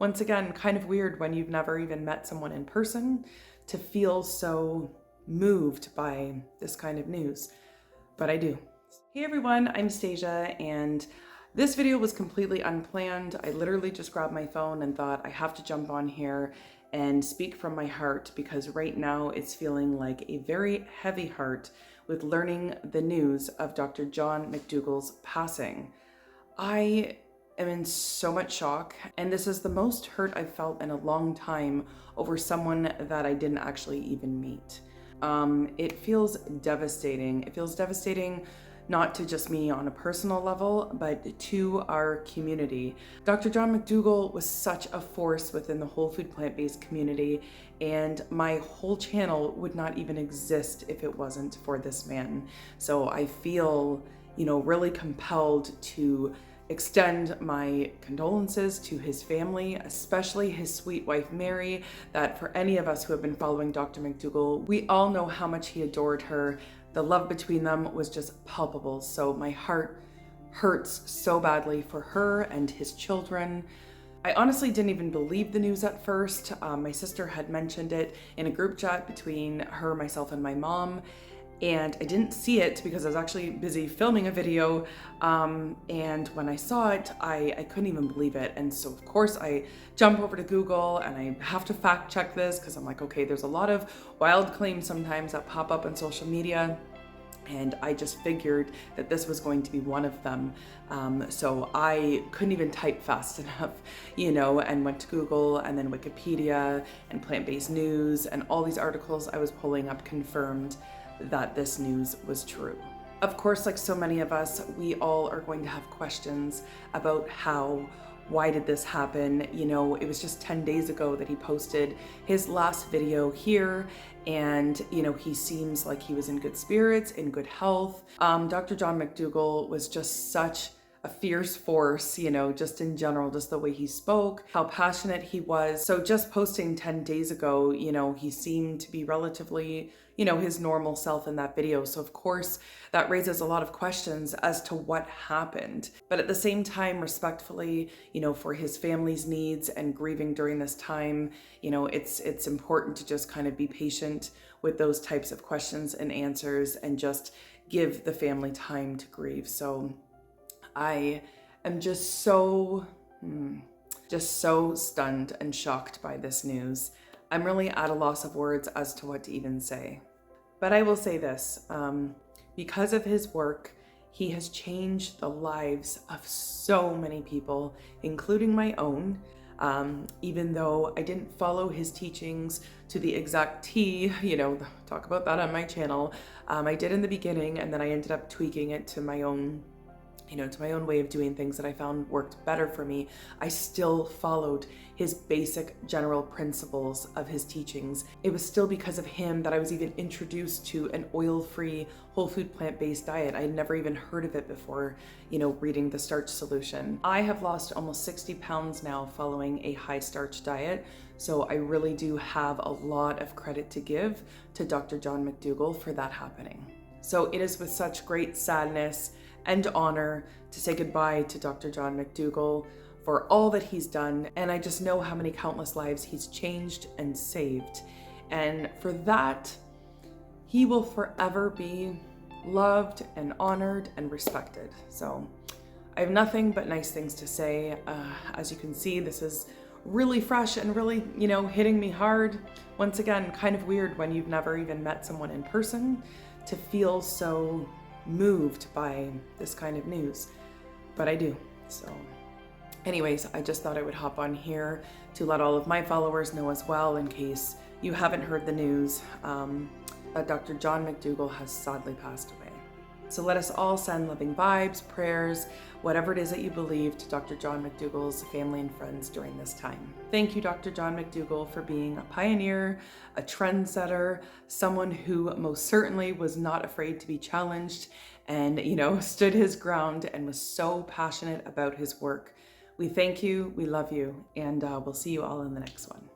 Once again, kind of weird when you've never even met someone in person to feel so moved by this kind of news, but I do. Hey everyone, I'm Stasia, and this video was completely unplanned. I literally just grabbed my phone and thought I have to jump on here and speak from my heart, because right now it's feeling like a very heavy heart with learning the news of Dr. John McDougall's passing. I am in so much shock, and this is the most hurt I've felt in a long time over someone that I didn't actually even meet. It feels devastating. It feels devastating not to just me on a personal level, but to our community. Dr. John McDougall was such a force within the whole food plant-based community, and my whole channel would not even exist if it wasn't for this man. So I feel, really compelled to extend my condolences to his family, especially his sweet wife, Mary, that for any of us who have been following Dr. McDougall, we all know how much he adored her. The love between them was just palpable. So my heart hurts so badly for her and his children. I honestly didn't even believe the news at first. My sister had mentioned it in a group chat between her, myself, and my mom. And I didn't see it because I was actually busy filming a video. And when I saw it, I couldn't even believe it. And so of course I jump over to Google and I have to fact check this, because I'm like, okay, there's a lot of wild claims sometimes that pop up on social media. And I just figured that this was going to be one of them. So I couldn't even type fast enough, and went to Google and then Wikipedia and plant-based news, and all these articles I was pulling up confirmed that this news was true. Of course, like so many of us, we all are going to have questions about why did this happen? It was just 10 days ago that he posted his last video here, and he seems like he was in good spirits, in good health. Dr. John McDougall was just such a fierce force, just in general, just the way he spoke, how passionate he was. So just posting 10 days ago, he seemed to be relatively, his normal self in that video. So of course that raises a lot of questions as to what happened. But at the same time, respectfully, for his family's needs and grieving during this time, it's important to just kind of be patient with those types of questions and answers and just give the family time to grieve. So I am just so stunned and shocked by this news. I'm really at a loss of words as to what to even say. But I will say this, because of his work, he has changed the lives of so many people, including my own. Even though I didn't follow his teachings to the exact T, talk about that on my channel. I did in the beginning, and then I ended up tweaking it to my own way of doing things that I found worked better for me. I still followed his basic general principles of his teachings. It was still because of him that I was even introduced to an oil-free, whole food, plant-based diet. I had never even heard of it before, reading The Starch Solution. I have lost almost 60 pounds now following a high starch diet. So I really do have a lot of credit to give to Dr. John McDougall for that happening. So it is with such great sadness and honor to say goodbye to Dr. John McDougall for all that he's done. And I just know how many countless lives he's changed and saved. And for that, he will forever be loved and honored and respected. So I have nothing but nice things to say. As you can see, this is really fresh and really, hitting me hard. Once again, kind of weird when you've never even met someone in person to feel so moved by this kind of news, but I do. So anyways, I just thought I would hop on here to let all of my followers know as well, in case you haven't heard the news, that Dr. John McDougall has sadly passed away. So let us all send loving vibes, prayers, whatever it is that you believe, to Dr. John McDougall's family and friends during this time. Thank you, Dr. John McDougall, for being a pioneer, a trendsetter, someone who most certainly was not afraid to be challenged and, stood his ground and was so passionate about his work. We thank you, we love you, and we'll see you all in the next one.